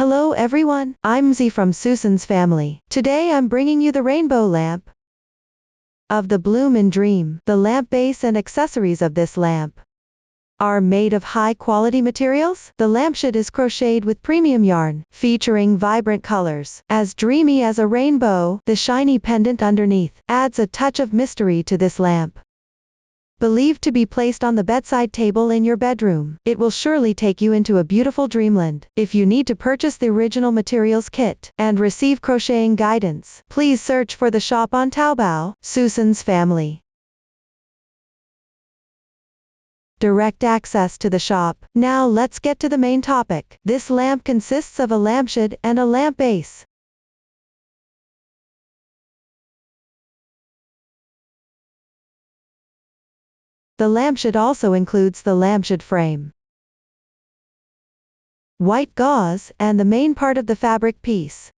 Hello everyone, I'm Z from Susan's family. Today I'm bringing you the rainbow lamp of the Bloom and Dream. The lamp base and accessories of this lamp are made of high quality materials. The lampshade is crocheted with premium yarn, featuring vibrant colors. As dreamy as a rainbow, the shiny pendant underneath adds a touch of mystery to this lamp. Believed to be placed on the bedside table in your bedroom, it will surely take you into a beautiful dreamland. If you need to purchase the original materials kit and receive crocheting guidance, please search for the shop on Taobao, Susan's family. Direct access to the shop. Now let's get to the main topic. This lamp consists of a lampshade and a lamp base. The lampshade also includes the lampshade frame, white gauze, and the main part of the fabric piece.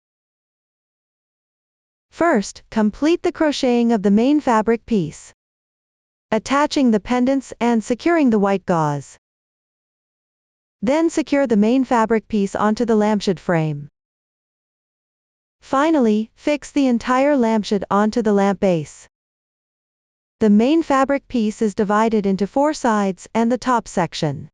First, complete the crocheting of the main fabric piece, attaching the pendants and securing the white gauze. Then secure the main fabric piece onto the lampshade frame. Finally, fix the entire lampshade onto the lamp base. The main fabric piece is divided into 4 sides and the top section.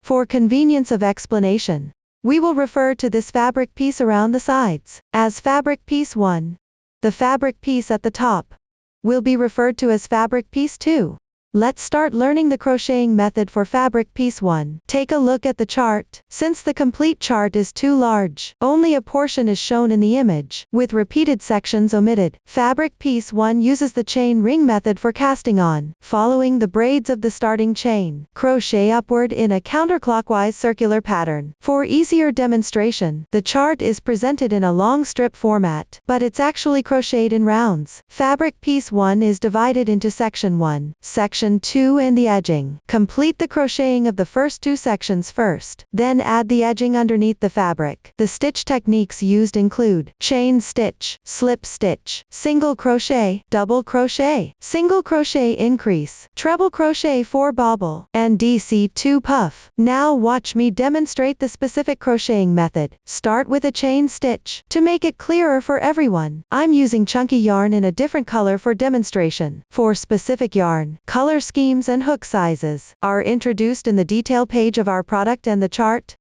For convenience of explanation, we will refer to this fabric piece around the sides as fabric piece 1. The fabric piece at the top will be referred to as fabric piece 2. Let's start learning the crocheting method for fabric piece 1. Take a look at the chart. Since the complete chart is too large, only a portion is shown in the image, with repeated sections omitted. Fabric piece 1 uses the chain ring method for casting on. Following the braids of the starting chain, crochet upward in a counterclockwise circular pattern. For easier demonstration, the chart is presented in a long strip format, but it's actually crocheted in rounds. Fabric piece 1 is divided into section 1, section 2 and the edging. Complete the crocheting of the first 2 sections first, then add the edging underneath the fabric. The stitch techniques used include chain stitch, slip stitch, single crochet, double crochet, single crochet increase, treble crochet for bobble, and DC2 puff. Now watch me demonstrate the specific crocheting method. Start with a chain stitch. To make it clearer for everyone, I'm using chunky yarn in a different color for demonstration. For specific yarn, color schemes and hook sizes are introduced in the detail page of our product and the chart.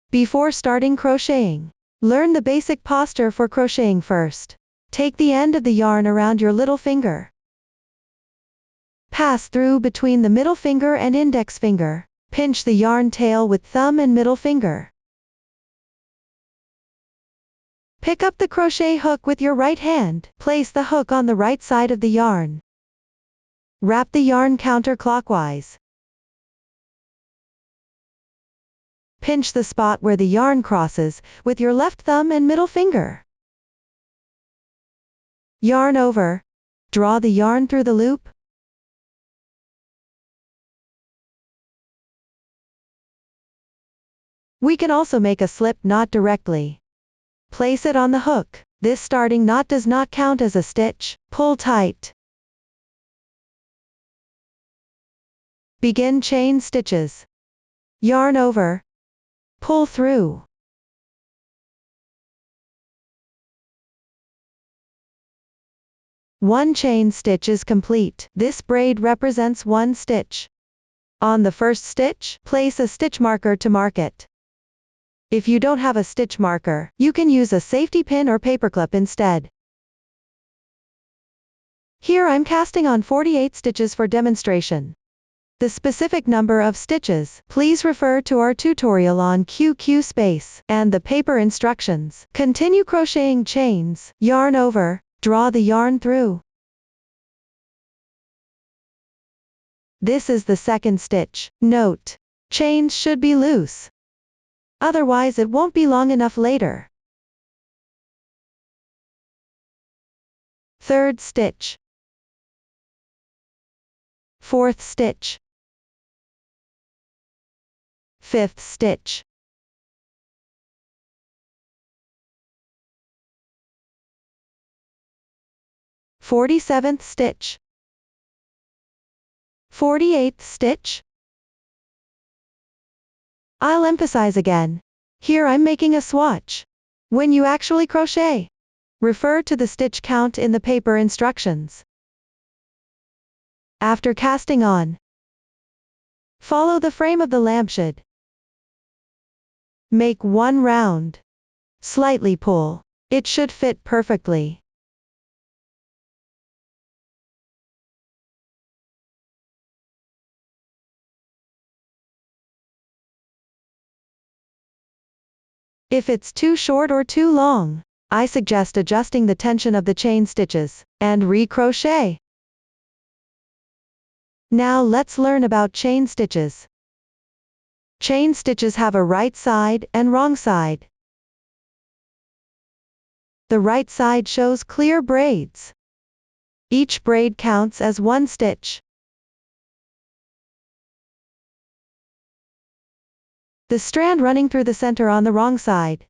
Before starting crocheting, learn the basic posture for crocheting first. Take the end of the yarn around your little finger. Pass through between the middle finger and index finger. Pinch the yarn tail with thumb and middle finger. Pick up the crochet hook with your right hand. Place the hook on the right side of the yarn. Wrap the yarn counterclockwise. Pinch the spot where the yarn crosses with your left thumb and middle finger. Yarn over. Draw the yarn through the loop. We can also make a slip knot directly. Place it on the hook. This starting knot does not count as a stitch. Pull tight. Begin chain stitches. Yarn over. Pull through. One chain stitch is complete. This braid represents 1 stitch. On the first stitch, place a stitch marker to mark it. If you don't have a stitch marker, you can use a safety pin or paperclip instead. Here I'm casting on 48 stitches for demonstration. The specific number of stitches, please refer to our tutorial on QQ space and the paper instructions. Continue crocheting chains, yarn over, draw the yarn through. This is the second stitch. Note, chains should be loose. Otherwise it won't be long enough later. Third stitch. Fourth stitch. Fifth stitch. 47th stitch. 48th stitch. I'll emphasize again. Here I'm making a swatch. When you actually crochet, refer to the stitch count in the paper instructions. After casting on, follow the frame of the lampshade. Make one round. Slightly pull. It should fit perfectly. If it's too short or too long, I suggest adjusting the tension of the chain stitches, and re-crochet. Now let's learn about chain stitches. Chain stitches have a right side and wrong side. The right side shows clear braids. Each braid counts as one stitch. The strand running through the center on the wrong side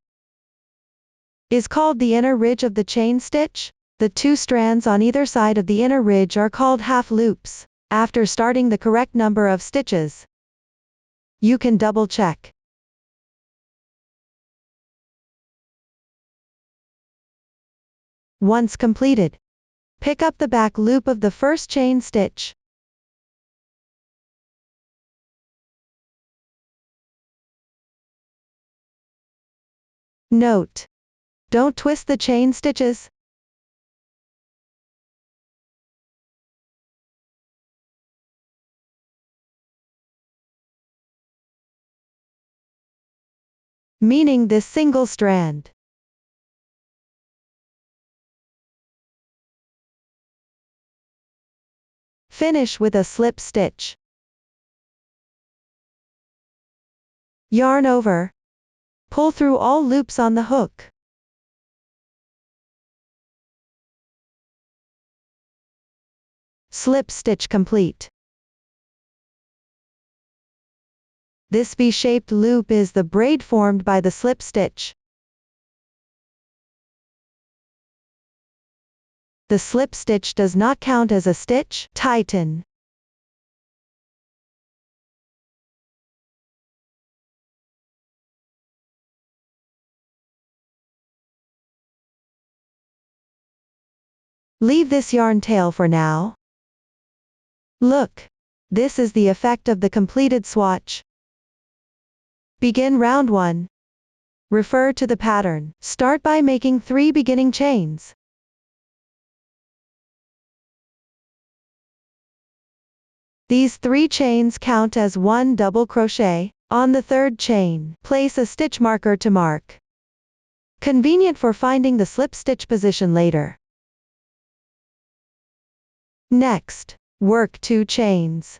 is called the inner ridge of the chain stitch. The two strands on either side of the inner ridge are called half loops. After starting the correct number of stitches, you can double check. Once completed, pick up the back loop of the first chain stitch. Note: don't twist the chain stitches. Meaning this single strand. Finish with a slip stitch. Yarn over. Pull through all loops on the hook. Slip stitch complete. This V-shaped loop is the braid formed by the slip stitch. The slip stitch does not count as a stitch. Tighten. Leave this yarn tail for now. Look. This is the effect of the completed swatch. Begin round 1. Refer to the pattern. Start by making 3 beginning chains. These 3 chains count as 1 double crochet. On the third chain, place a stitch marker to mark. Convenient for finding the slip stitch position later. Next, work 2 chains.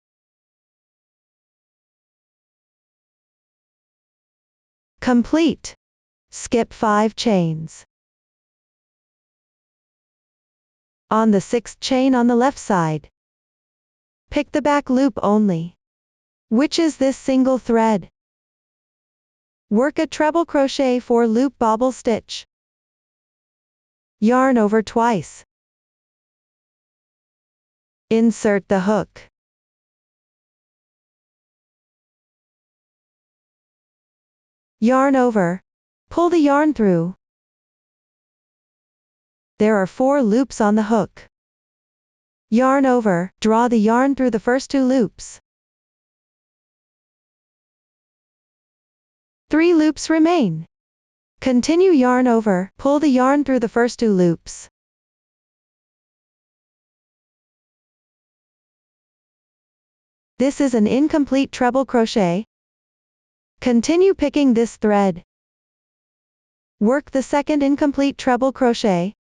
Complete. Skip 5 chains. On the 6th chain on the left side, pick the back loop only, which is this single thread. Work a treble crochet 4 loop bobble stitch. Yarn over twice. Insert the hook. Yarn over. Pull the yarn through. There are 4 loops on the hook. Yarn over. Draw the yarn through the first 2 loops. 3 loops remain. Continue yarn over. Pull the yarn through the first 2 loops. This is an incomplete treble crochet. Continue picking this thread. Work the second incomplete treble crochet.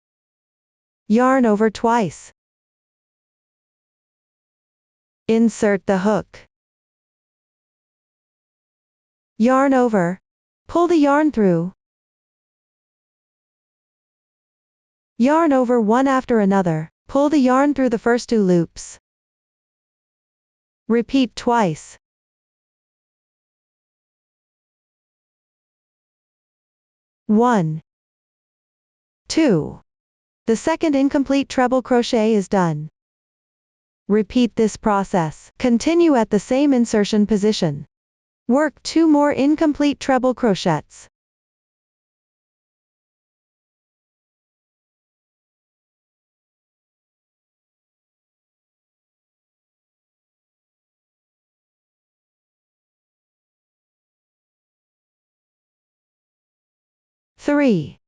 Yarn over twice. Insert the hook. Yarn over. Pull the yarn through. Yarn over one after another. Pull the yarn through the first 2 loops. Repeat twice. One, 2. The second incomplete treble crochet is done. Repeat this process. Continue at the same insertion position. Work 2 more incomplete treble crochets. Three.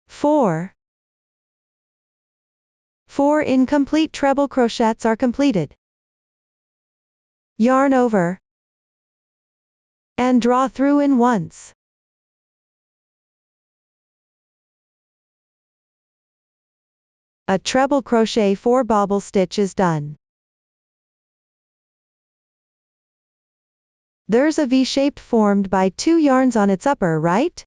4. 4 incomplete treble crochets are completed. Yarn over and draw through in once. A treble crochet 4 bobble stitch is done. There's a V shape formed by 2 yarns on its upper right.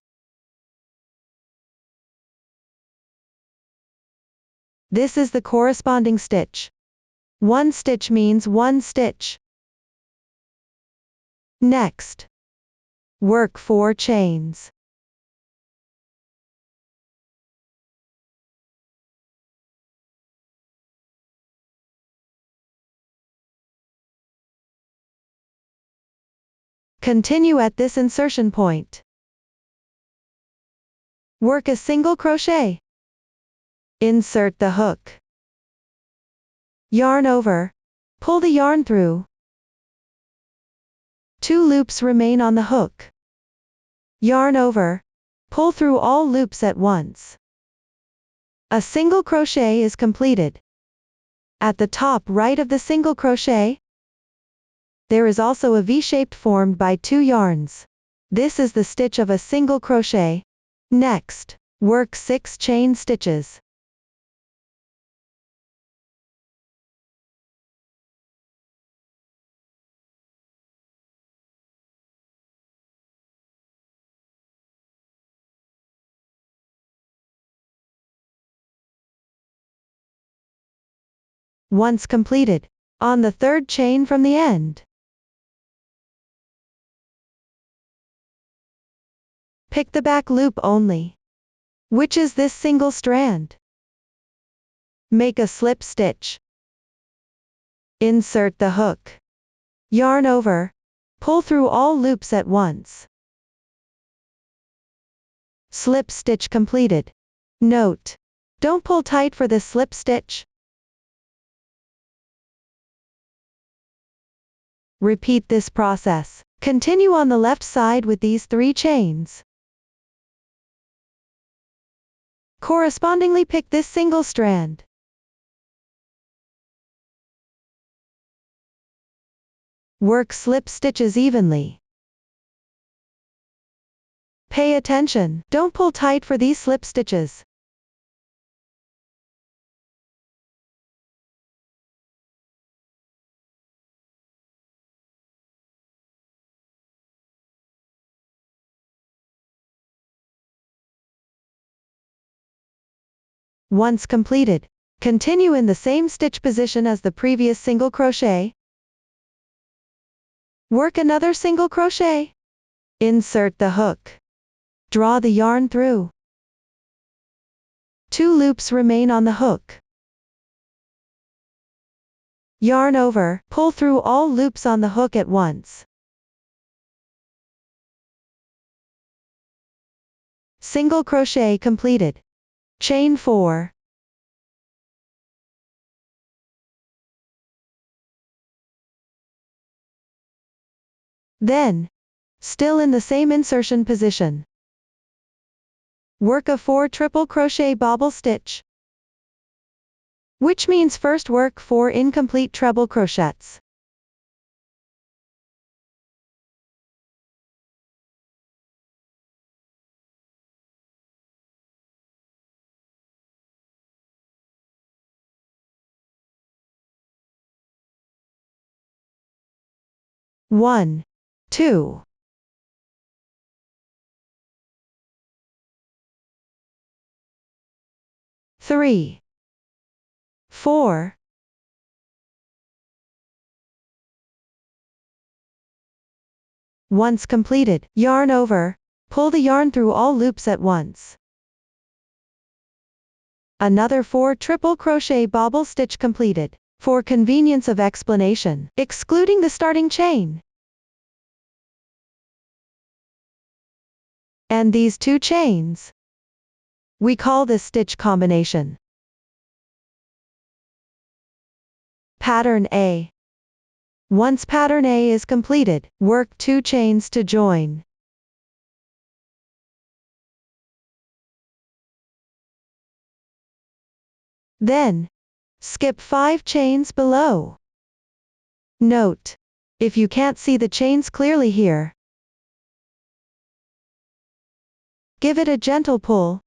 This is the corresponding stitch. 1 stitch means 1 stitch. Next, work 4 chains. Continue at this insertion point. Work a single crochet. Insert the hook. Yarn over. Pull the yarn through. 2 loops remain on the hook. Yarn over. Pull through all loops at once. A single crochet is completed. At the top right of the single crochet, there is also a V shape formed by 2 yarns. This is the stitch of a single crochet. Next, work 6 chain stitches. Once completed, on the 3rd chain from the end, pick the back loop only, which is this single strand. Make a slip stitch. Insert the hook. Yarn over. Pull through all loops at once. Slip stitch completed. Note: don't pull tight for this slip stitch. Repeat this process. Continue on the left side with these 3 chains. Correspondingly pick this single strand. Work slip stitches evenly. Pay attention, don't pull tight for these slip stitches. Once completed, continue in the same stitch position as the previous single crochet. Work another single crochet. Insert the hook. Draw the yarn through. 2 loops remain on the hook. Yarn over, pull through all loops on the hook at once. Single crochet completed. Chain 4. Then, still in the same insertion position, work a 4 triple crochet bobble stitch, which means first work 4 incomplete treble crochets. One, 2, 3, 4, 5. Once completed, yarn over, pull the yarn through all loops at once. Another 4 triple crochet bobble stitch completed. For convenience of explanation, excluding the starting chain and these 2 chains, we call this stitch combination. Pattern A. Once pattern A is completed, work 2 chains to join. Then, skip 5 chains below. Note: if you can't see the chains clearly here, give it a gentle pull.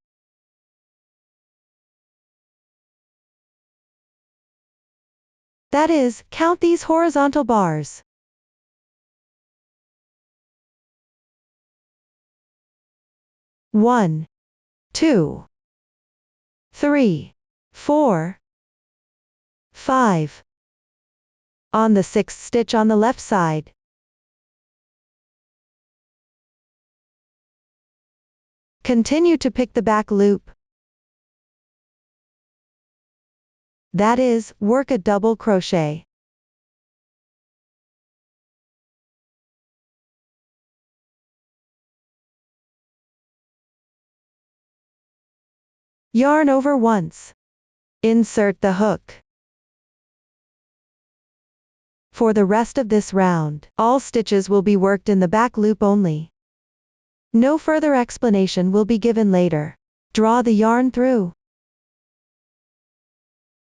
That is, count these horizontal bars. One, 2, 3, 4, 5. On the 6th stitch on the left side, continue to pick the back loop. That is, work a double crochet. Yarn over once. Insert the hook. For the rest of this round, all stitches will be worked in the back loop only. No further explanation will be given later. Draw the yarn through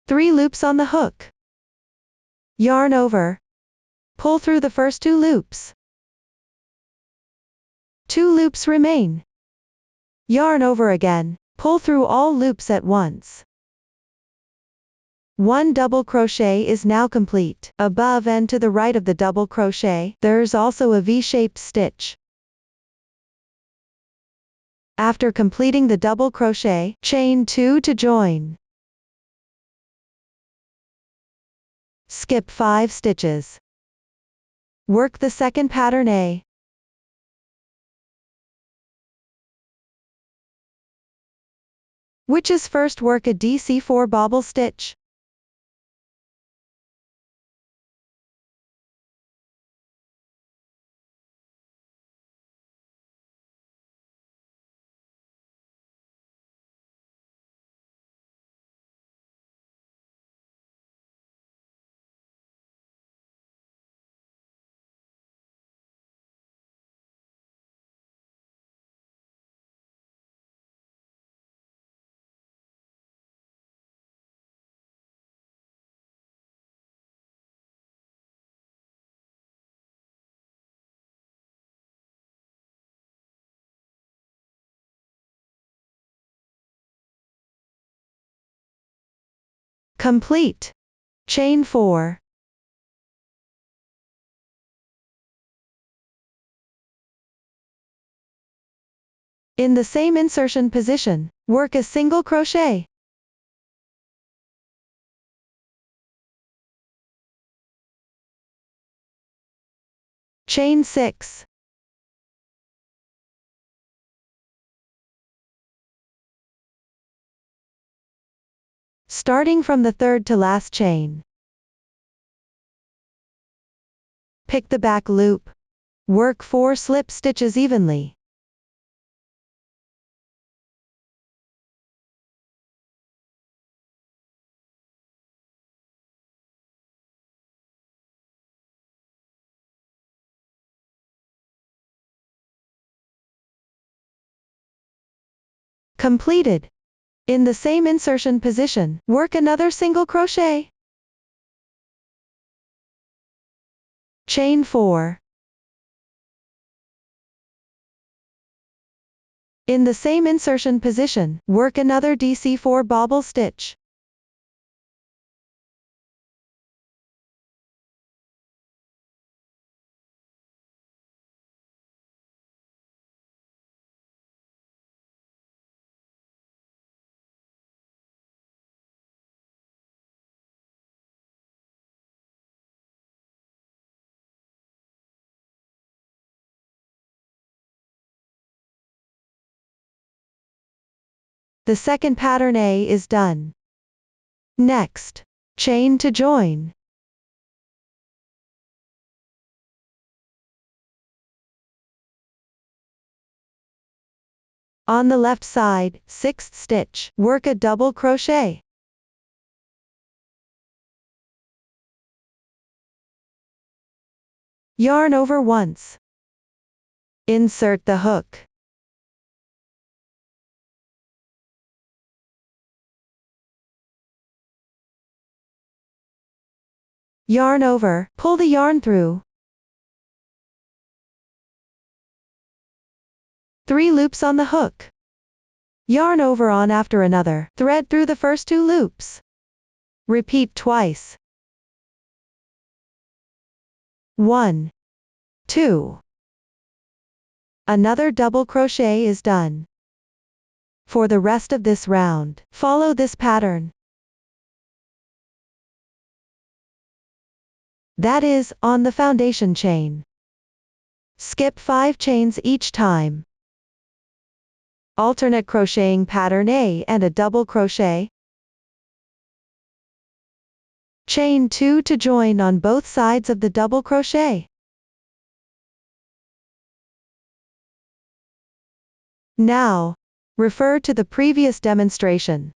3 loops on the hook. Yarn over. Pull through the first 2 loops. 2 loops remain. Yarn over again. Pull through all loops at once. 1 double crochet is now complete. Above and to the right of the double crochet, there's also a V-shaped stitch. After completing the double crochet, chain 2 to join. Skip 5 stitches. Work the second pattern A. Which is first work a DC4 bobble stitch. Complete. Chain 4. In the same insertion position, work a single crochet. Chain 6. Starting from the third to last chain. Pick the back loop. Work 4 slip stitches evenly. Completed. In the same insertion position, work another single crochet. Chain 4. In the same insertion position, work another DC4 bobble stitch. The second pattern A is done. Next, chain to join. On the left side, 6th stitch, work a double crochet. Yarn over once. Insert the hook. Yarn over, pull the yarn through. 3 loops on the hook. Yarn over on after another, thread through the first 2 loops. Repeat twice. 1, 2. Another double crochet is done. For the rest of this round, follow this pattern. That is, on the foundation chain. Skip 5 chains each time. Alternate crocheting pattern A and a double crochet. Chain 2 to join on both sides of the double crochet. Now, refer to the previous demonstration.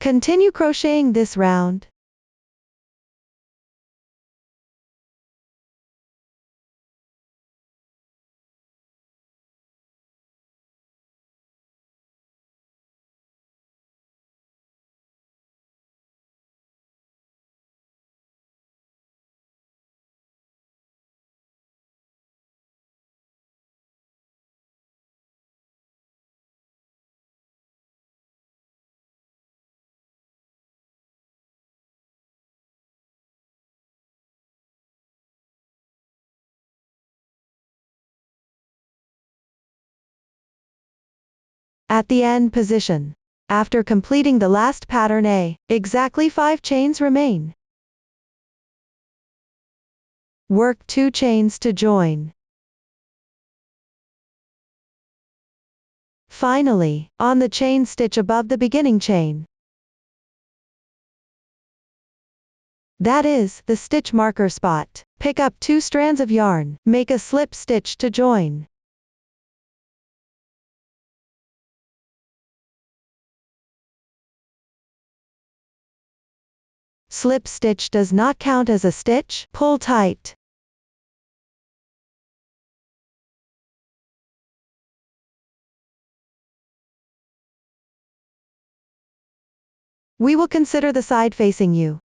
Continue crocheting this round. At the end position. After completing the last pattern A, exactly 5 chains remain. Work 2 chains to join. Finally, on the chain stitch above the beginning chain. That is, the stitch marker spot. Pick up 2 strands of yarn, make a slip stitch to join. Slip stitch does not count as a stitch, pull tight. We will consider the side facing you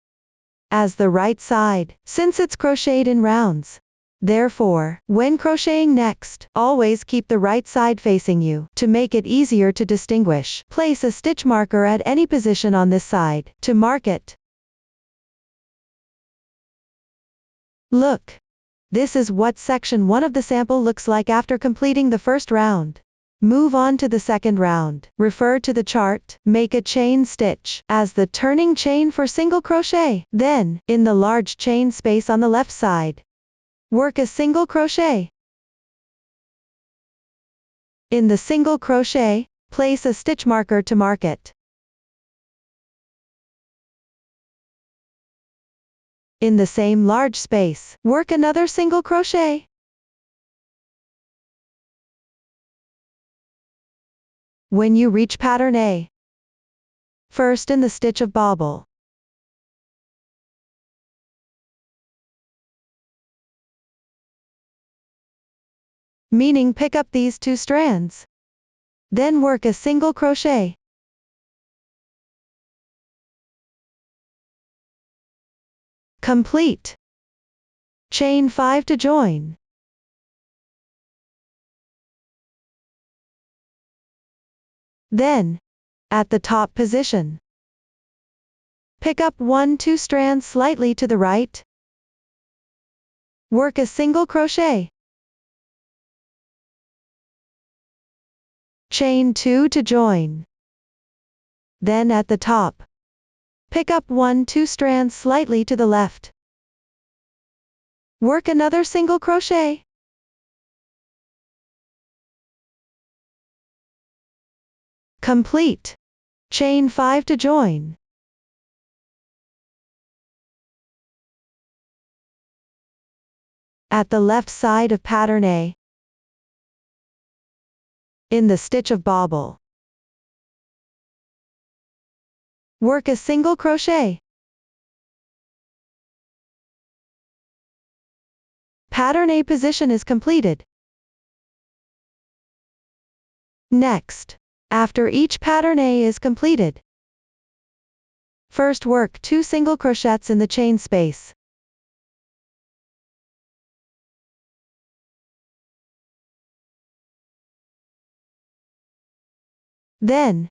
as the right side, since it's crocheted in rounds. Therefore, when crocheting next, always keep the right side facing you. To make it easier to distinguish, place a stitch marker at any position on this side, to mark it. Look. This is what section 1 of the sample looks like after completing the first round. Move on to the second round. Refer to the chart, make a chain stitch as the turning chain for single crochet. Then, in the large chain space on the left side, work a single crochet. In the single crochet, place a stitch marker to mark it. In the same large space, work another single crochet. When you reach pattern A, first in the stitch of bobble, meaning pick up these 2 strands. Then work a single crochet. Complete. Chain 5 to join. Then, at the top position, pick up 1-2 strands slightly to the right. Work a single crochet. Chain 2 to join. Then at the top, pick up 1-2 strands slightly to the left. Work another single crochet. Complete. Chain 5 to join. At the left side of pattern A, in the stitch of bobble, work a single crochet. Pattern A position is completed. Next, after each pattern A is completed, first work 2 single crochets in the chain space. Then,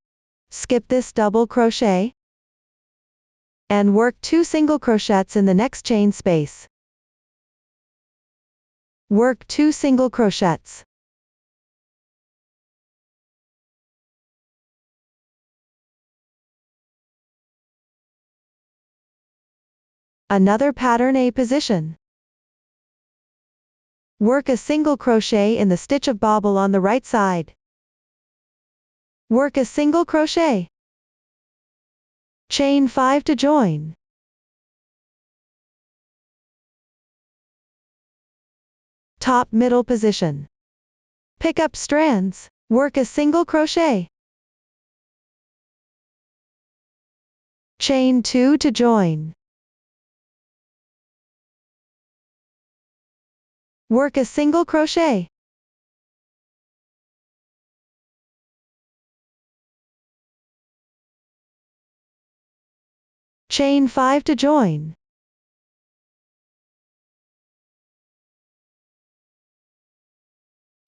skip this double crochet and work 2 single crochets in the next chain space. Work 2 single crochets. Another pattern A position. Work a single crochet in the stitch of bobble on the right side. Work a single crochet. Chain 5 to join. Top middle position. Pick up strands. Work a single crochet. Chain 2 to join. Work a single crochet. Chain 5 to join.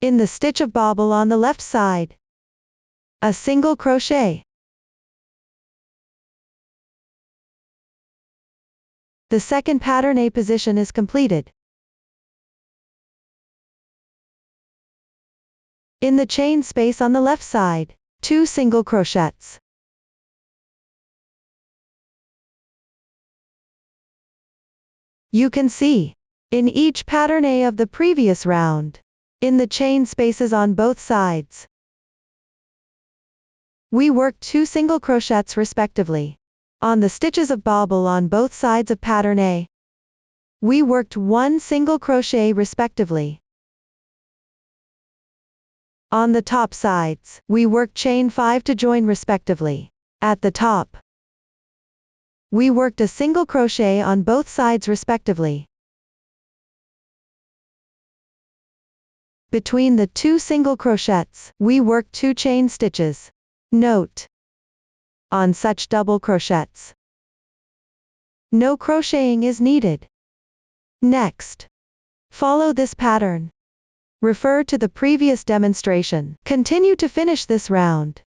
In the stitch of bobble on the left side, a single crochet. The second pattern A position is completed. In the chain space on the left side, 2 single crochets. You can see, in each pattern A of the previous round, in the chain spaces on both sides, we worked 2 single crochets respectively. On the stitches of bobble on both sides of pattern A, we worked 1 single crochet respectively. On the top sides, we worked chain 5 to join respectively. At the top, we worked a single crochet on both sides respectively. Between the 2 single crochets, we worked 2 chain stitches. Note: on such double crochets, no crocheting is needed. Next, follow this pattern. Refer to the previous demonstration. Continue to finish this round.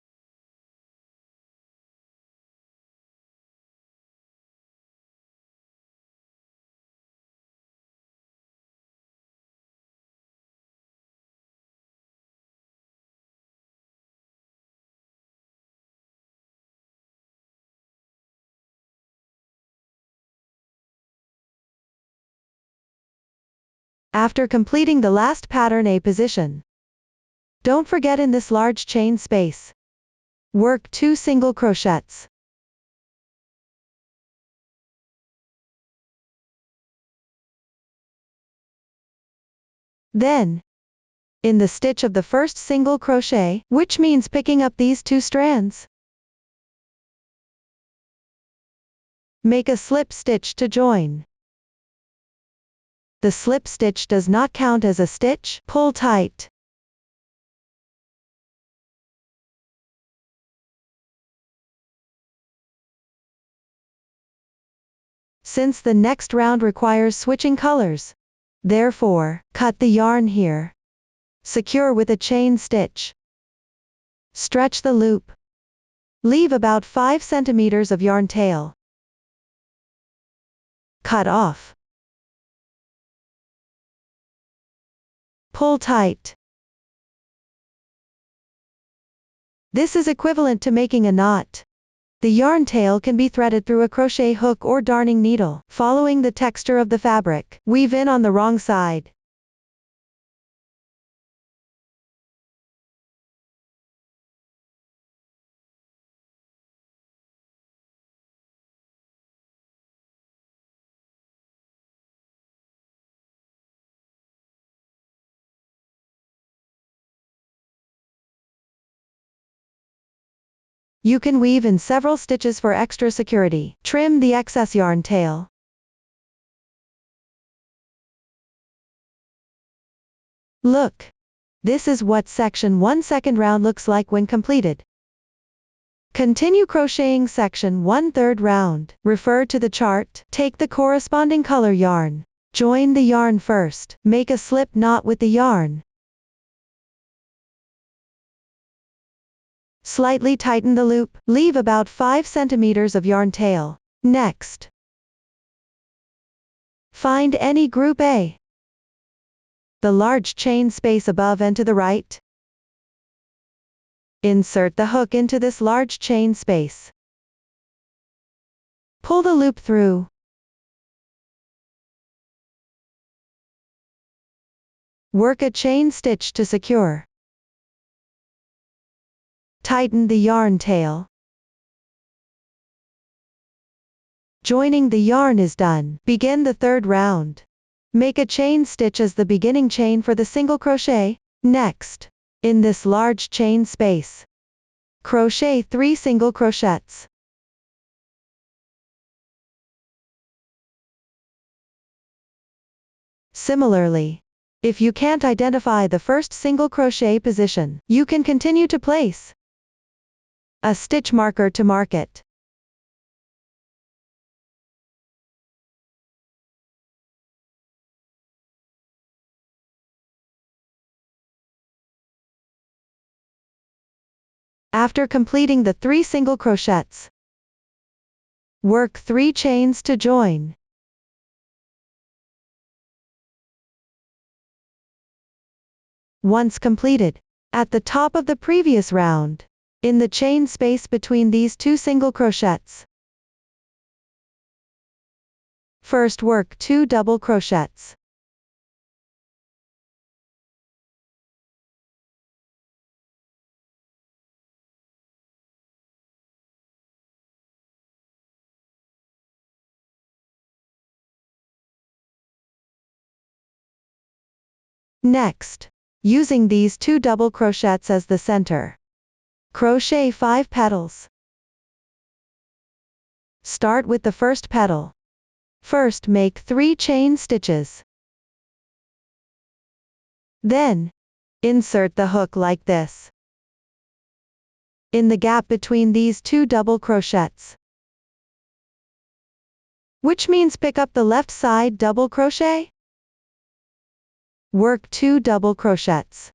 After completing the last pattern A position, don't forget in this large chain space, work 2 single crochets. Then, in the stitch of the first single crochet, which means picking up these 2 strands, make a slip stitch to join. The slip stitch does not count as a stitch. Pull tight. Since the next round requires switching colors, therefore, cut the yarn here. Secure with a chain stitch. Stretch the loop. Leave about 5 centimeters of yarn tail. Cut off. Pull tight. This is equivalent to making a knot. The yarn tail can be threaded through a crochet hook or darning needle. Following the texture of the fabric, weave in on the wrong side. You can weave in several stitches for extra security. Trim the excess yarn tail. Look! This is what section 1 second round looks like when completed. Continue crocheting section 1 third round. Refer to the chart. Take the corresponding color yarn. Join the yarn first. Make a slip knot with the yarn. Slightly tighten the loop. Leave about 5 centimeters of yarn tail. Next, find any group A, the large chain space above and to the right. Insert the hook into this large chain space. Pull the loop through. Work a chain stitch to secure. Tighten the yarn tail. Joining the yarn is done. Begin the third round. Make a chain stitch as the beginning chain for the single crochet. Next, in this large chain space, crochet 3 single crochets. Similarly, if you can't identify the first single crochet position, you can continue to place a stitch marker to mark it. After completing the 3 single crochets, work 3 chains to join. Once completed, at the top of the previous round, in the chain space between these 2 single crochets, first work 2 double crochets. Next, using these 2 double crochets as the center, crochet 5 petals. Start with the first petal. First make 3 chain stitches. Then, insert the hook like this, in the gap between these 2 double crochets, which means pick up the left side double crochet. Work 2 double crochets.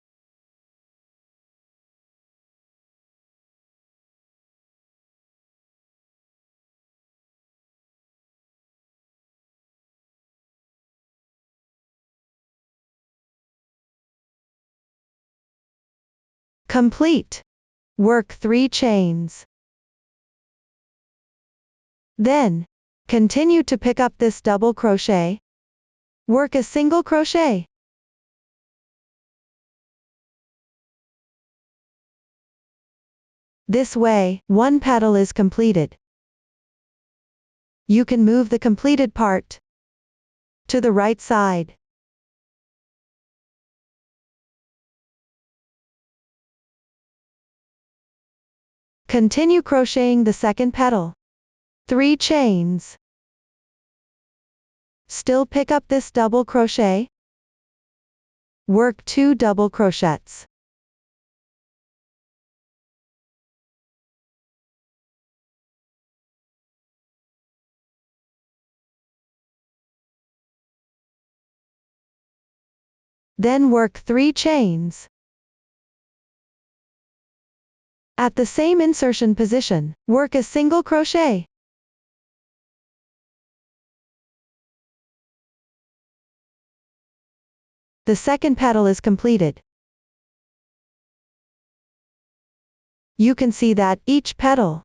Complete. Work 3 chains. Then, continue to pick up this double crochet. Work a single crochet. This way, 1 petal is completed. You can move the completed part to the right side. Continue crocheting the second petal. 3 chains. Still pick up this double crochet. Work 2 double crochets. Then work 3 chains. At the same insertion position, work a single crochet. The second petal is completed. You can see that each petal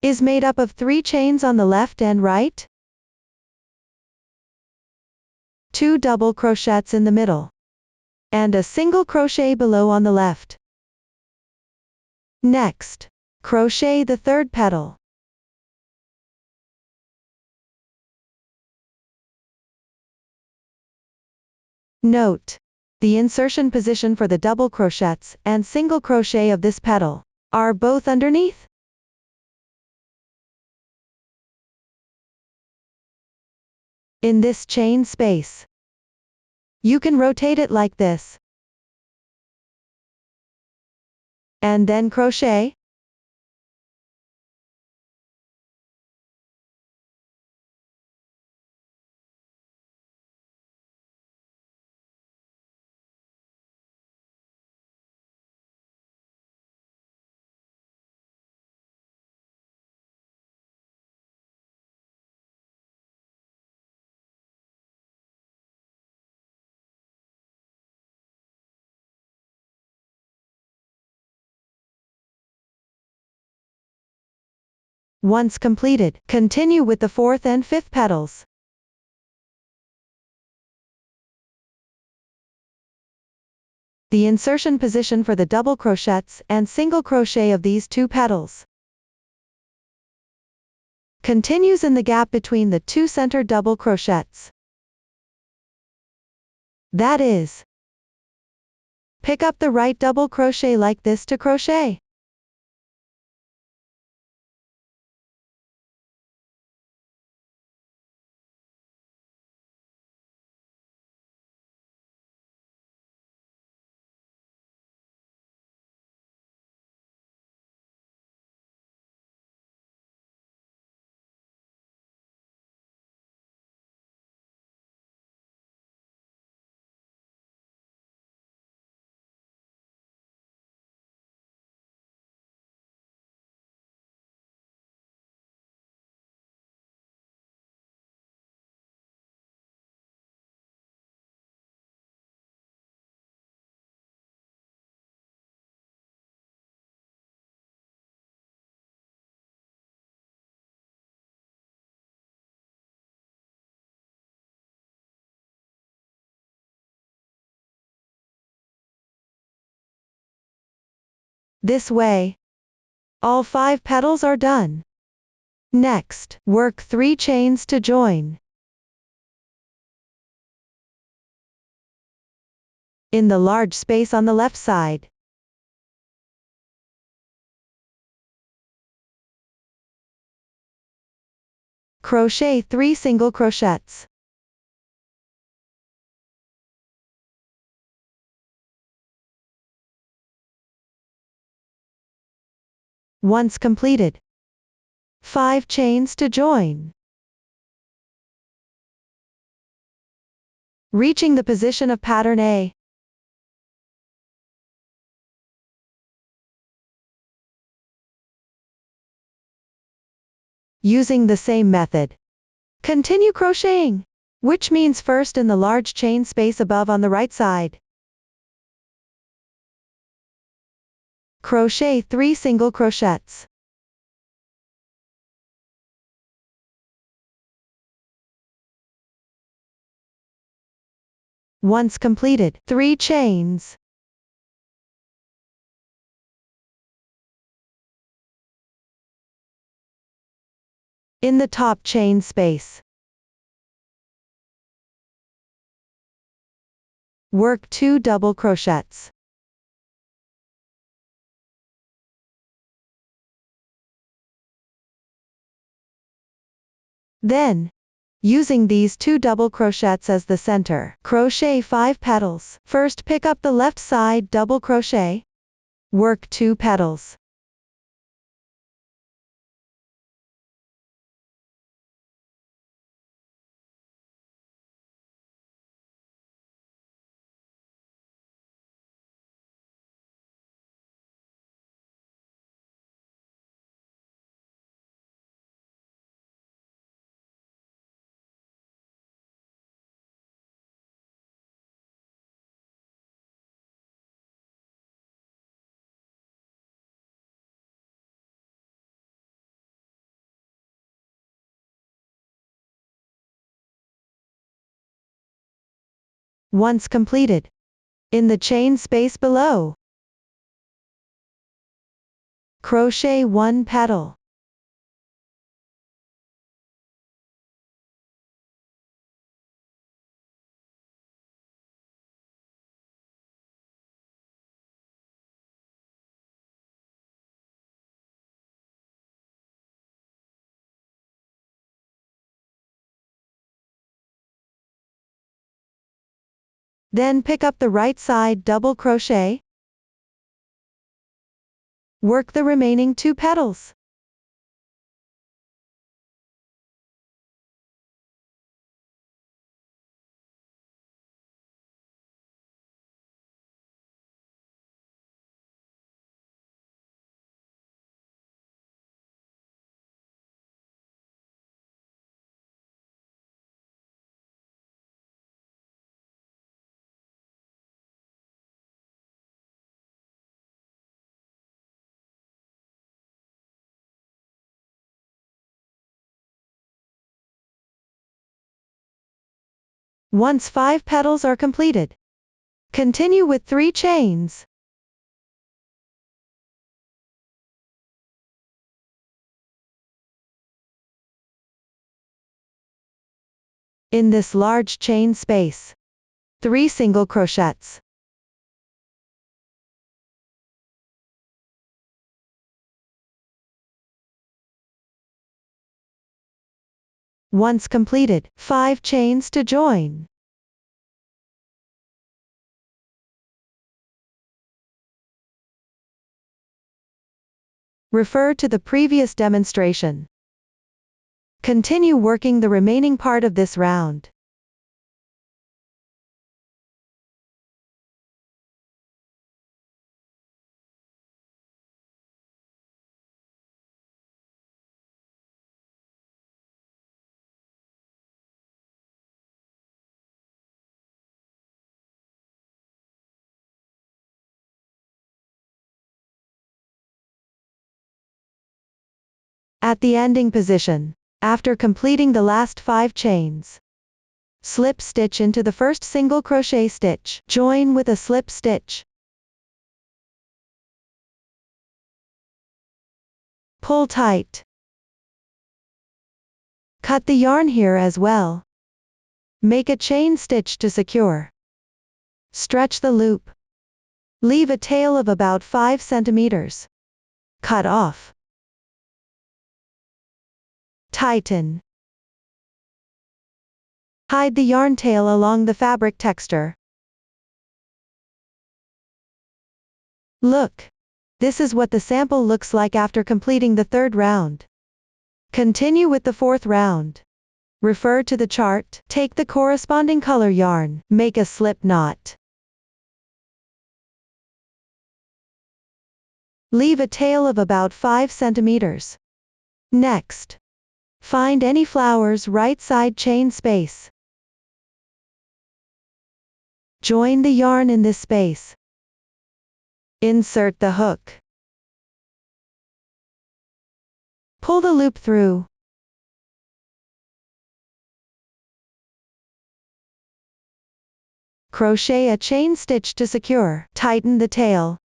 is made up of 3 chains on the left and right, 2 double crochets in the middle, and a single crochet below on the left. Next, crochet the third petal. Note, the insertion position for the double crochets and single crochet of this petal are both underneath in this chain space. You can rotate it like this. And then crochet. Once completed, continue with the fourth and fifth petals. The insertion position for the double crochets and single crochet of these two petals continues in the gap between the two center double crochets. That is, pick up the right double crochet like this to crochet. This way, all 5 petals are done. Next, work 3 chains to join. In the large space on the left side, crochet 3 single crochets. Once completed, 5 chains to join. Reaching the position of pattern A, using the same method, continue crocheting, which means first in the large chain space above on the right side, crochet 3 single crochets. Once completed, 3 chains. In the top chain space, work 2 double crochets. Then, using these 2 double crochets as the center, crochet 5 petals. First pick up the left side double crochet, work 2 petals. Once completed, in the chain space below, crochet 1 petal. Then pick up the right side double crochet. Work the remaining 2 petals. Once 5 petals are completed, continue with 3 chains. In this large chain space, 3 single crochets. Once completed, 5 chains to join. Refer to the previous demonstration. Continue working the remaining part of this round. At the ending position, after completing the last 5 chains, slip stitch into the first single crochet stitch, join with a slip stitch. Pull tight. Cut the yarn here as well. Make a chain stitch to secure. Stretch the loop. Leave a tail of about 5 centimeters. Cut off. Tighten. Hide the yarn tail along the fabric texture. Look. This is what the sample looks like after completing the 3rd round. Continue with the 4th round. Refer to the chart, take the corresponding color yarn, make a slip knot. Leave a tail of about 5 centimeters. Next, find any flower's right side chain space. Join the yarn in this space. Insert the hook. Pull the loop through. Crochet a chain stitch to secure. Tighten the tail.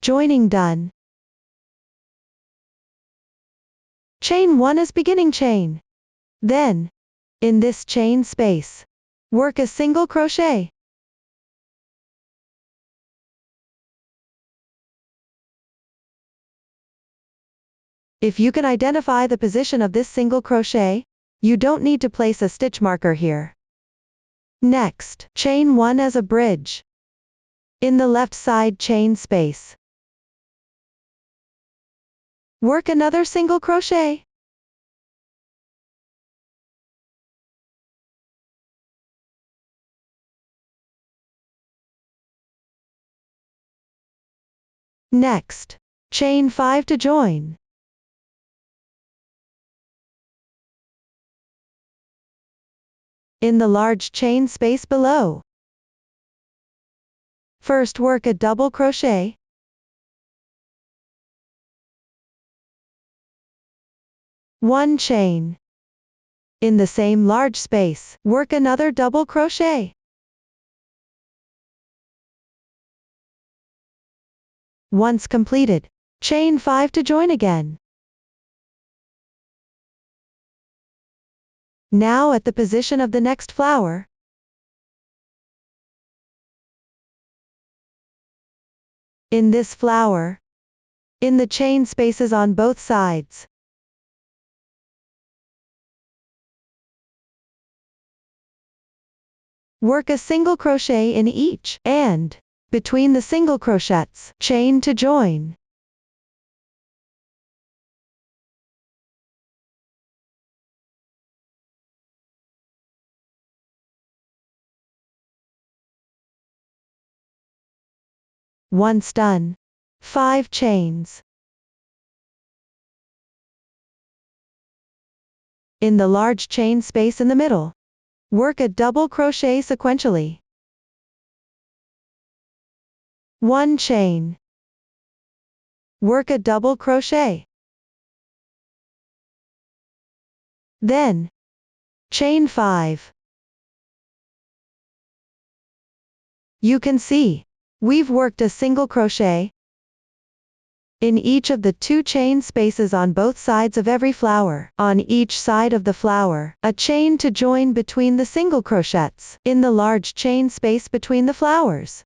Joining done. Chain 1 as beginning chain. Then, in this chain space, work a single crochet. If you can identify the position of this single crochet, you don't need to place a stitch marker here. Next, chain 1 as a bridge. In the left side chain space, work another single crochet. Next, chain 5 to join. In the large chain space below, first work a double crochet. One chain. In the same large space, work another double crochet. Once completed, chain 5 to join again. Now at the position of the next flower, in this flower, in the chain spaces on both sides, Work a single crochet in each, and between the single crochets, chain to join. Once done, 5 chains. In the large chain space in the middle, work a double crochet sequentially. 1 chain. Work a double crochet. Then, chain 5. You can see, we've worked a single crochet in each of the 2 chain spaces on both sides of every flower. On each side of the flower, a chain to join between the single crochets. In the large chain space between the flowers,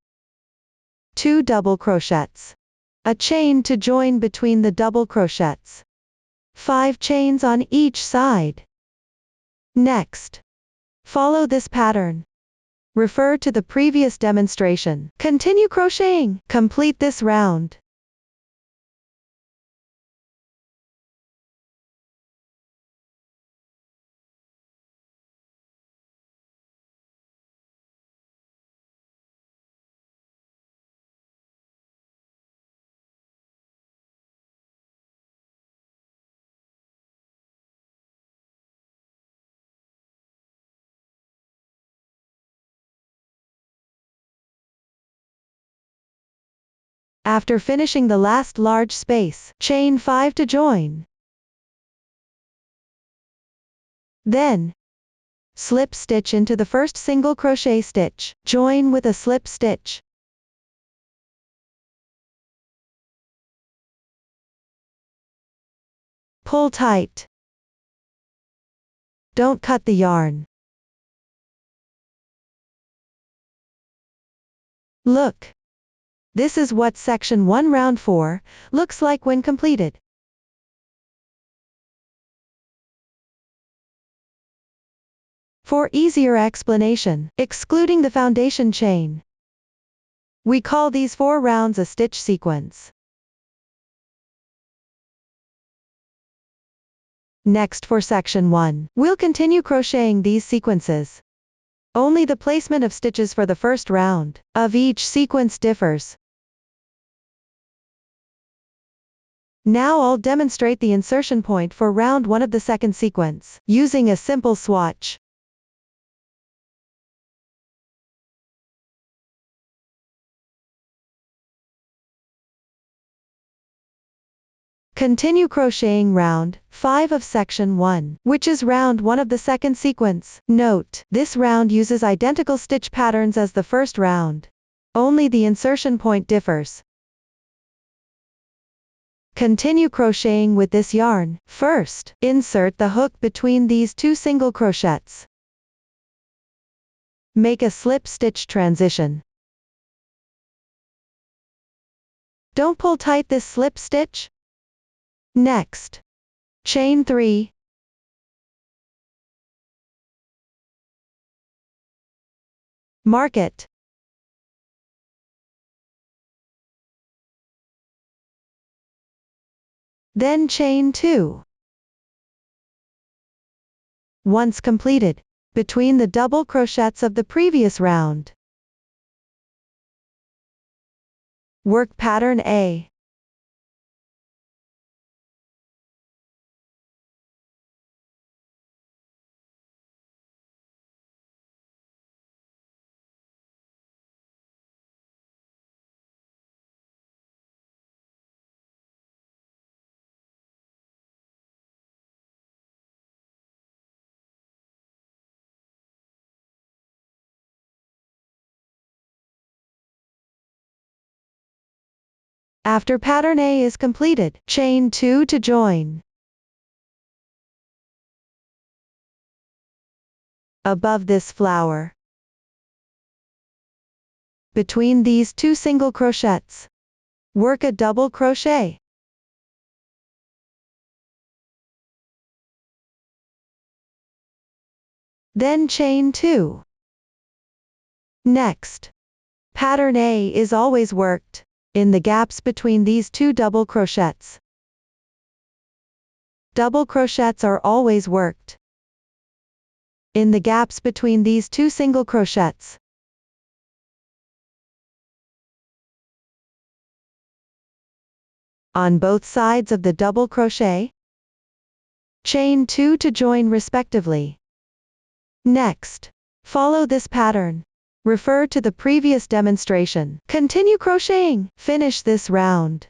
2 double crochets. A chain to join between the double crochets. 5 chains on each side. Next, follow this pattern. Refer to the previous demonstration. Continue crocheting. Complete this round. After finishing the last large space, chain 5 to join. Then, slip stitch into the first single crochet stitch. Join with a slip stitch. Pull tight. Don't cut the yarn. Look. This is what section 1 round 4 looks like when completed. For easier explanation, excluding the foundation chain, we call these 4 rounds a stitch sequence. Next, for section 1, we'll continue crocheting these sequences. Only the placement of stitches for the first round of each sequence differs. Now I'll demonstrate the insertion point for round 1 of the second sequence, using a simple swatch. Continue crocheting round 5 of section 1, which is round 1 of the second sequence. Note, this round uses identical stitch patterns as the first round. Only the insertion point differs. Continue crocheting with this yarn. First, insert the hook between these 2 single crochets. Make a slip stitch transition. Don't pull tight this slip stitch. Next, chain 3. Mark it. Then chain 2. Once completed, between the double crochets of the previous round, work pattern A. After pattern A is completed, chain 2 to join. Above this flower, between these 2 single crochets, work a double crochet. Then chain 2. Next, pattern A is always worked in the gaps between these two double crochets. Double crochets are always worked in the gaps between these two single crochets. On both sides of the double crochet, chain 2 to join respectively. Next, follow this pattern. Refer to the previous demonstration. Continue crocheting. Finish this round.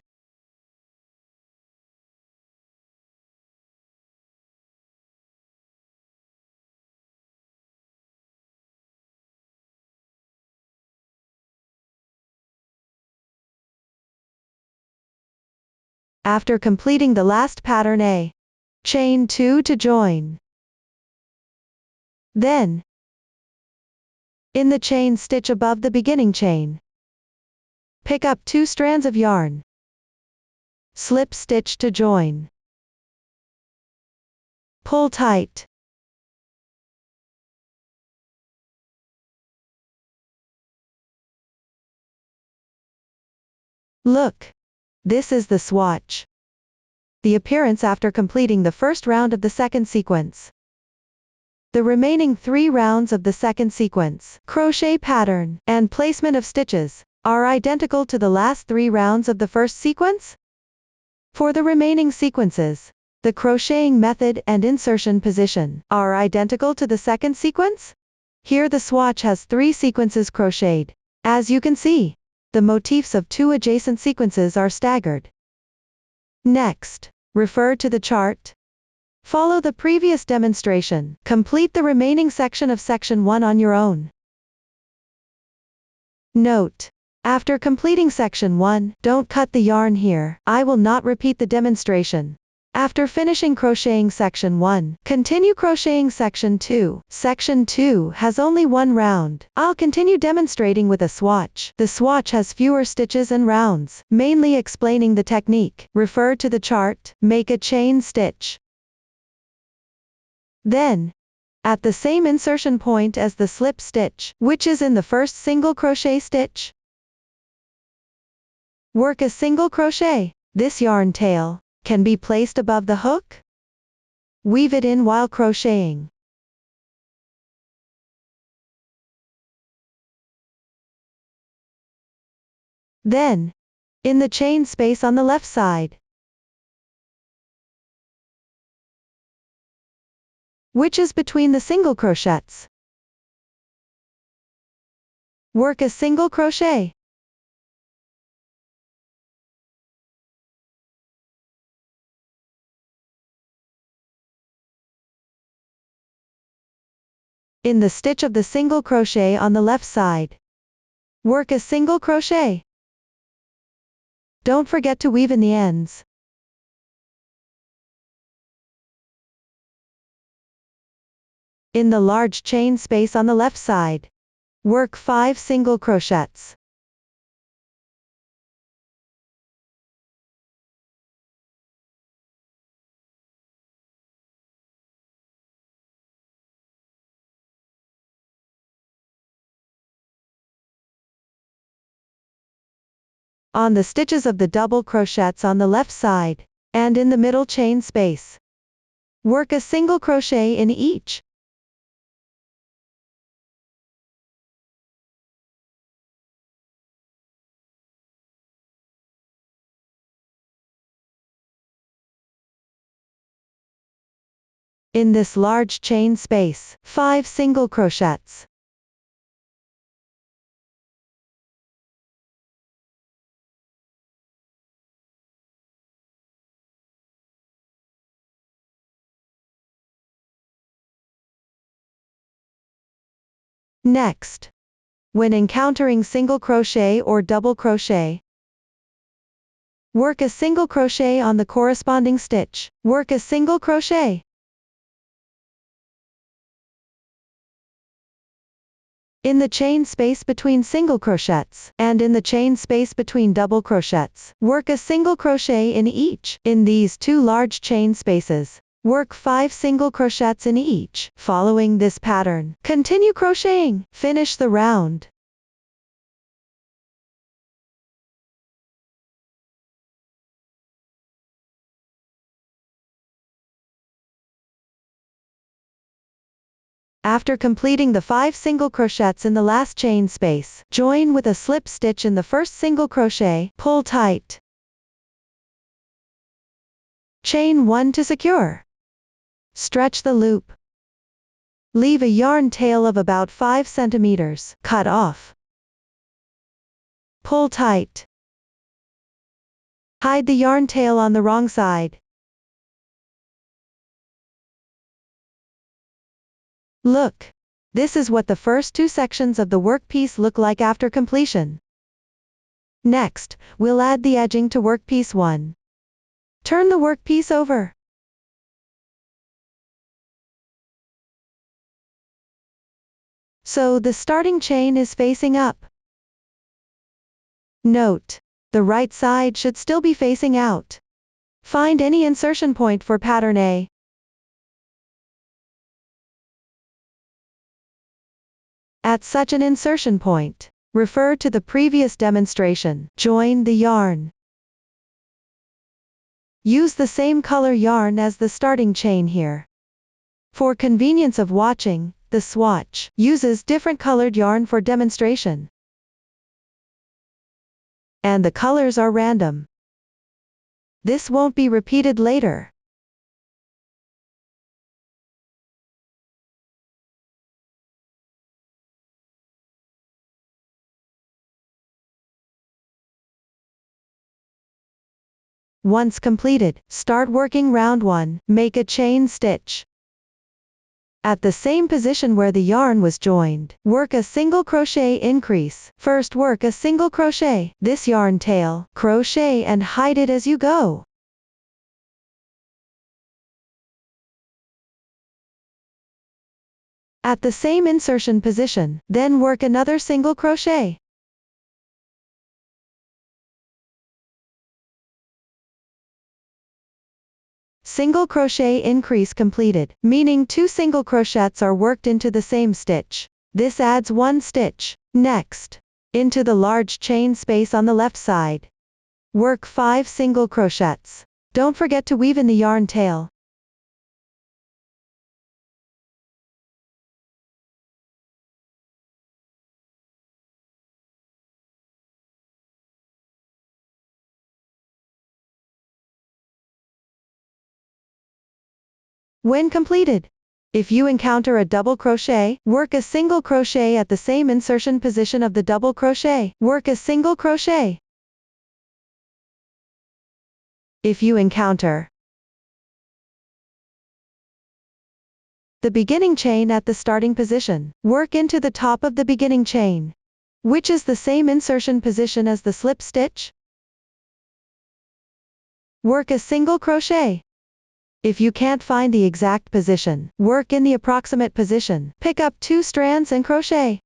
After completing the last pattern A, chain 2 to join. Then, in the chain stitch above the beginning chain, pick up 2 strands of yarn. Slip stitch to join. Pull tight. Look, this is the swatch. The appearance after completing the first round of the second sequence. The remaining 3 rounds of the second sequence, crochet pattern, and placement of stitches, are identical to the last 3 rounds of the first sequence. For the remaining sequences, the crocheting method and insertion position are identical to the second sequence. Here the swatch has 3 sequences crocheted. As you can see, the motifs of 2 adjacent sequences are staggered. Next, refer to the chart. Follow the previous demonstration. Complete the remaining section of section 1 on your own. Note: after completing section 1, don't cut the yarn here. I will not repeat the demonstration. After finishing crocheting section 1, continue crocheting section 2. Section 2 has only 1 round. I'll continue demonstrating with a swatch. The swatch has fewer stitches and rounds, mainly explaining the technique. Refer to the chart. Make a chain stitch. Then, at the same insertion point as the slip stitch, which is in the first single crochet stitch, work a single crochet. This yarn tail can be placed above the hook. Weave it in while crocheting. Then, in the chain space on the left side, which is between the single crochets, work a single crochet. In the stitch of the single crochet on the left side, work a single crochet. Don't forget to weave in the ends. In the large chain space on the left side, work 5 single crochets. On the stitches of the double crochets on the left side, and in the middle chain space, work a single crochet in each. In this large chain space, 5 single crochets. Next, when encountering single crochet or double crochet, work a single crochet on the corresponding stitch. Work a single crochet. In the chain space between single crochets, and in the chain space between double crochets, work a single crochet in each. In these 2 large chain spaces, work 5 single crochets in each. Following this pattern, continue crocheting. Finish the round. After completing the 5 single crochets in the last chain space, join with a slip stitch in the first single crochet, pull tight. Chain 1 to secure. Stretch the loop. Leave a yarn tail of about 5 centimeters, cut off. Pull tight. Hide the yarn tail on the wrong side. Look. This is what the first 2 sections of the workpiece look like after completion. Next, we'll add the edging to workpiece 1. Turn the workpiece over. So the starting chain is facing up. Note: the right side should still be facing out. Find any insertion point for pattern A. At such an insertion point, refer to the previous demonstration. Join the yarn. Use the same color yarn as the starting chain here. For convenience of watching, the swatch uses different colored yarn for demonstration. And the colors are random. This won't be repeated later. Once completed, start working round 1, make a chain stitch. At the same position where the yarn was joined, work a single crochet increase. First work a single crochet, this yarn tail, crochet and hide it as you go. At the same insertion position, then work another single crochet. Single crochet increase completed, meaning 2 single crochets are worked into the same stitch. This adds 1 stitch. Next, into the large chain space on the left side, work 5 single crochets. Don't forget to weave in the yarn tail. When completed, if you encounter a double crochet, work a single crochet at the same insertion position of the double crochet. Work a single crochet. If you encounter the beginning chain at the starting position, work into the top of the beginning chain, which is the same insertion position as the slip stitch. Work a single crochet. If you can't find the exact position, work in the approximate position. Pick up 2 strands and crochet.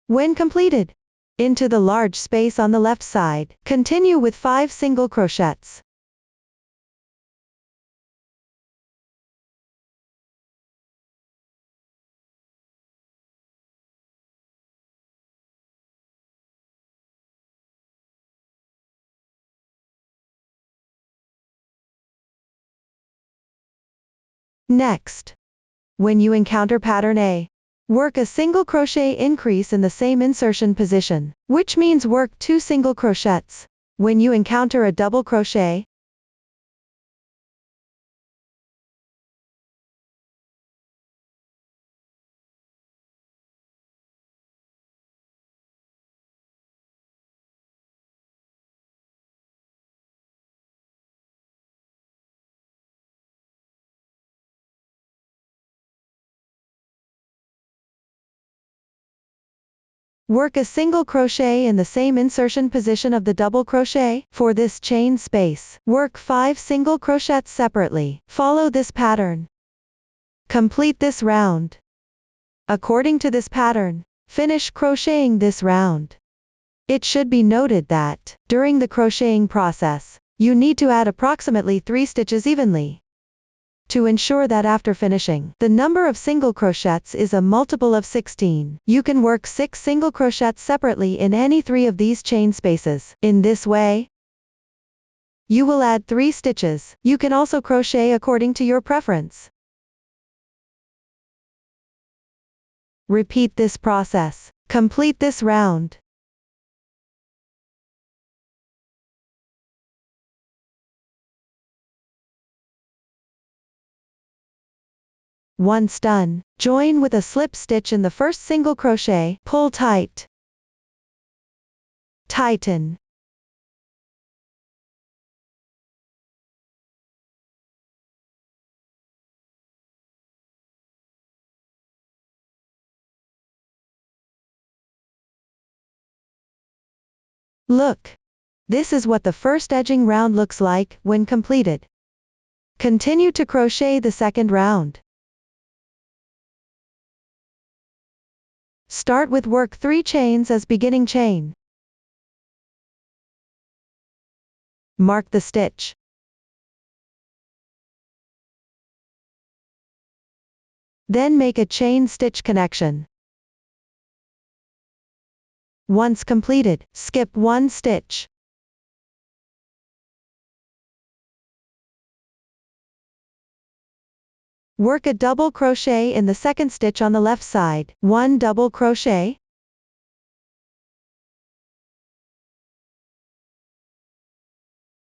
When completed, into the large space on the left side, continue with 5 single crochets. Next, when you encounter pattern A, work a single crochet increase in the same insertion position, which means work 2 single crochets. When you encounter a double crochet, work a single crochet in the same insertion position of the double crochet. For this chain space, work 5 single crochets separately. Follow this pattern. Complete this round. According to this pattern, finish crocheting this round. It should be noted that, during the crocheting process, you need to add approximately 3 stitches evenly. To ensure that after finishing, the number of single crochets is a multiple of 16. You can work 6 single crochets separately in any 3 of these chain spaces. In this way, you will add 3 stitches. You can also crochet according to your preference. Repeat this process. Complete this round. Once done, join with a slip stitch in the first single crochet, pull tight, tighten, look. This is what the first edging round looks like when completed. Continue to crochet the second round. Start with work 3 chains as beginning chain. Mark the stitch. Then make a chain stitch connection. Once completed, skip 1 stitch. Work a double crochet in the second stitch on the left side, 1 double crochet.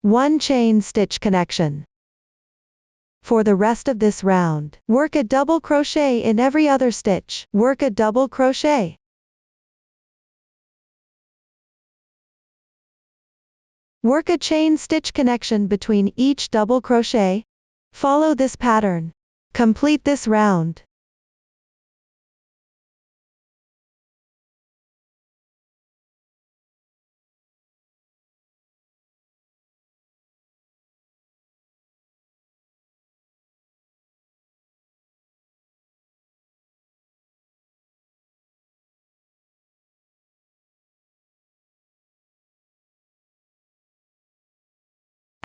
One chain stitch connection. For the rest of this round, work a double crochet in every other stitch. Work a double crochet. Work a chain stitch connection between each double crochet. Follow this pattern. Complete this round.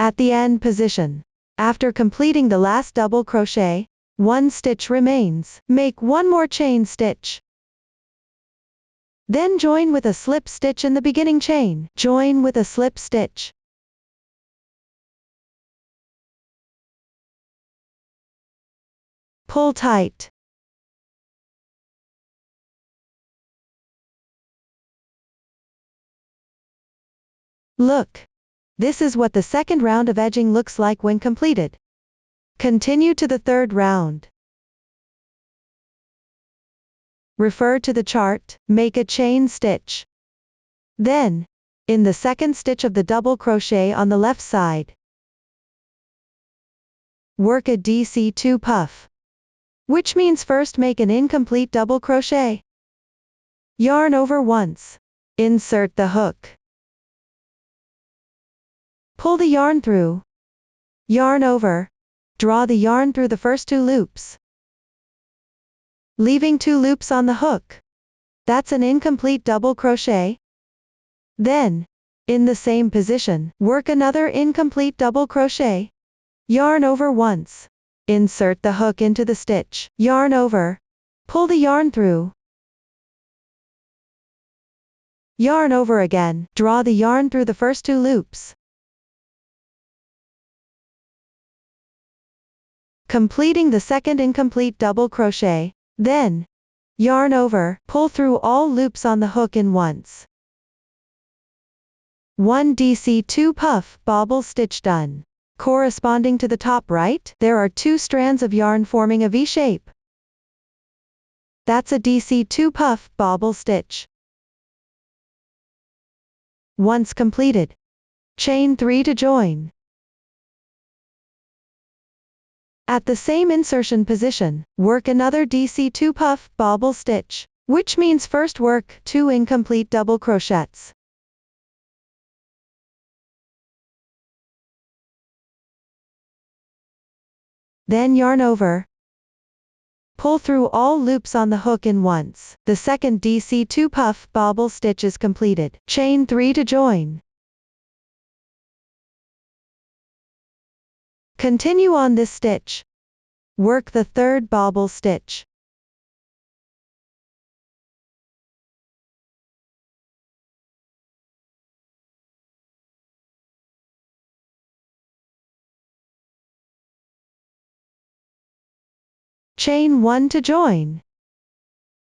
At the end position, after completing the last double crochet, 1 stitch remains. Make 1 more chain stitch. Then join with a slip stitch in the beginning chain. Join with a slip stitch. Pull tight. Look. This is what the second round of edging looks like when completed. Continue to the third round. Refer to the chart, make a chain stitch. Then, in the second stitch of the double crochet on the left side, work a DC2 puff, which means first make an incomplete double crochet. Yarn over once. Insert the hook. Pull the yarn through. Yarn over. Draw the yarn through the first 2 loops, leaving 2 loops on the hook. That's an incomplete double crochet. Then, in the same position, work another incomplete double crochet. Yarn over once. Insert the hook into the stitch. Yarn over. Pull the yarn through. Yarn over again. Draw the yarn through the first 2 loops, completing the second incomplete double crochet. Then, yarn over, pull through all loops on the hook in once. 1 DC2 puff, bobble stitch done. Corresponding to the top right, there are 2 strands of yarn forming a V shape. That's a DC2 puff, bobble stitch. Once completed, chain 3 to join. At the same insertion position, work another DC2 puff, bobble stitch, which means first work 2 incomplete double crochets. Then yarn over. Pull through all loops on the hook in once. The second DC2 puff, bobble stitch is completed. Chain 3 to join. Continue on this stitch. Work the third bobble stitch. Chain 1 to join.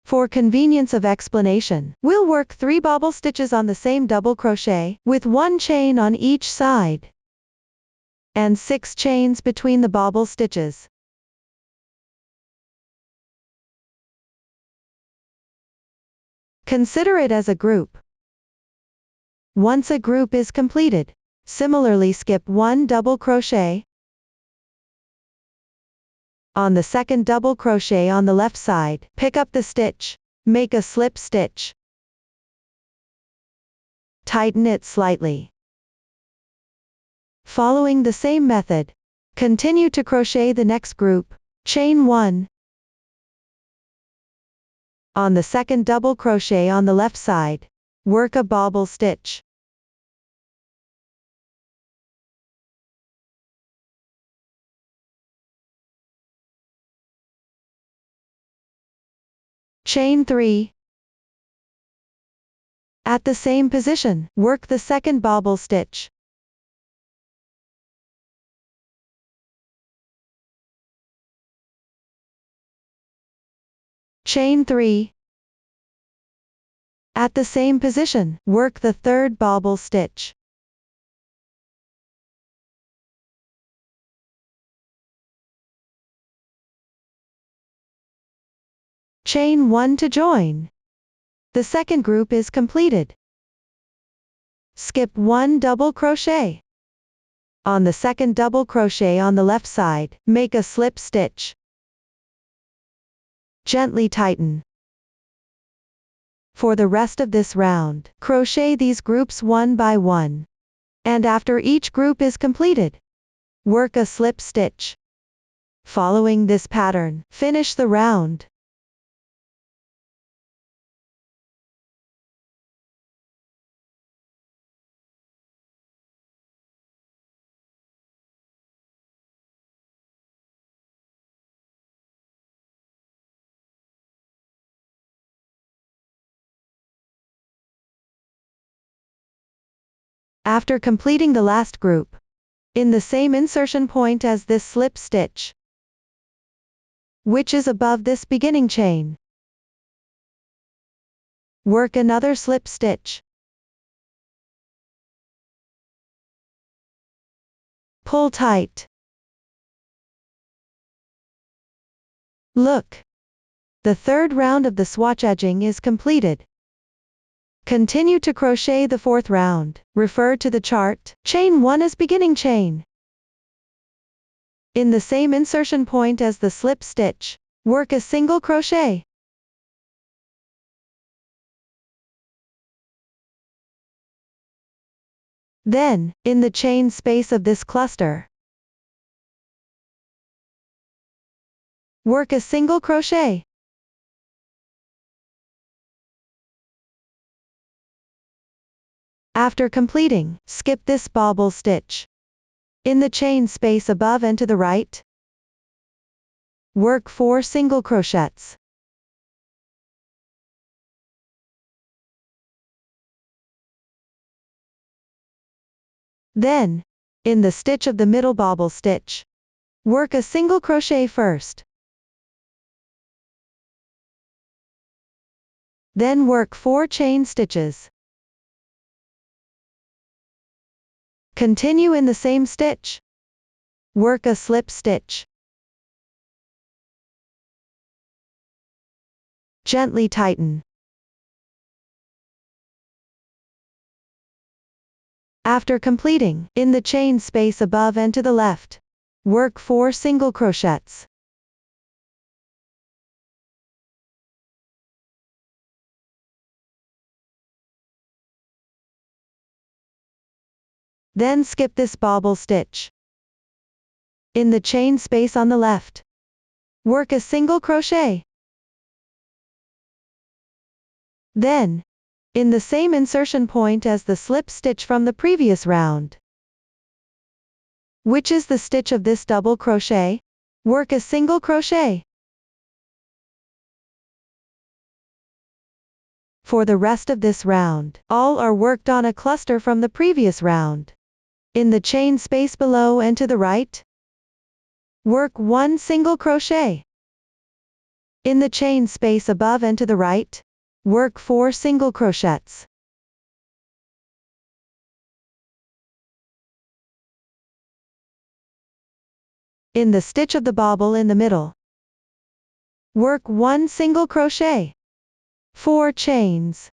For convenience of explanation, we'll work 3 bobble stitches on the same double crochet, with 1 chain on each side, and 6 chains between the bobble stitches. Consider it as a group. Once a group is completed, similarly skip 1 double crochet. On the second double crochet on the left side, pick up the stitch, make a slip stitch. Tighten it slightly. Following the same method, continue to crochet the next group, chain 1. On the second double crochet on the left side, work a bobble stitch. Chain 3. At the same position, work the second bobble stitch. Chain 3. At the same position, work the third bobble stitch. Chain 1 to join. The second group is completed. Skip 1 double crochet. On the second double crochet on the left side, make a slip stitch. Gently tighten. For the rest of this round, crochet these groups one by one. And after each group is completed, work a slip stitch. Following this pattern, finish the round. After completing the last group, in the same insertion point as this slip stitch, which is above this beginning chain, work another slip stitch. Pull tight. Look! The third round of the swatch edging is completed. Continue to crochet the fourth round. Refer to the chart. Chain 1 as beginning chain. In the same insertion point as the slip stitch, work a single crochet. Then, in the chain space of this cluster, work a single crochet. After completing, skip this bobble stitch. In the chain space above and to the right, work 4 single crochets. Then, in the stitch of the middle bobble stitch, work a single crochet first. Then work 4 chain stitches. Continue in the same stitch. Work a slip stitch. Gently tighten. After completing, in the chain space above and to the left, work 4 single crochets. Then skip this bobble stitch. In the chain space on the left, work a single crochet. Then, in the same insertion point as the slip stitch from the previous round, which is the stitch of this double crochet, work a single crochet. For the rest of this round, all are worked on a cluster from the previous round. In the chain space below and to the right, work 1 single crochet. In the chain space above and to the right, work 4 single crochets. In the stitch of the bobble in the middle, work 1 single crochet, 4 chains,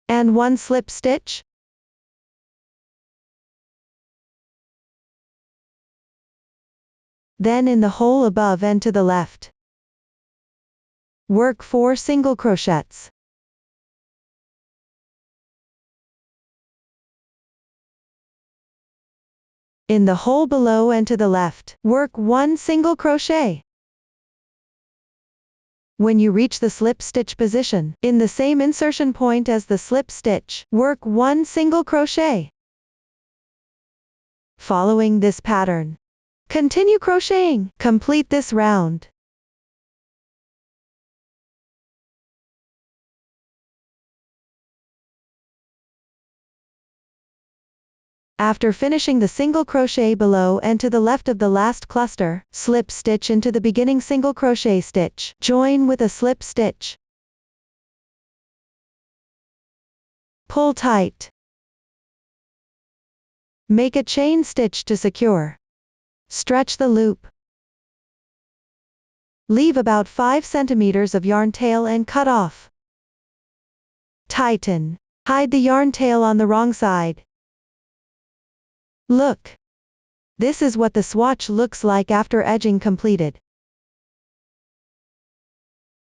and 1 slip stitch. Then in the hole above and to the left, work 4 single crochets. In the hole below and to the left, work 1 single crochet. When you reach the slip stitch position, in the same insertion point as the slip stitch, work 1 single crochet. Following this pattern, continue crocheting. Complete this round. After finishing the single crochet below and to the left of the last cluster, slip stitch into the beginning single crochet stitch. Join with a slip stitch. Pull tight. Make a chain stitch to secure. Stretch the loop. Leave about 5 centimeters of yarn tail and cut off. Tighten. Hide the yarn tail on the wrong side. Look. This is what the swatch looks like after edging completed.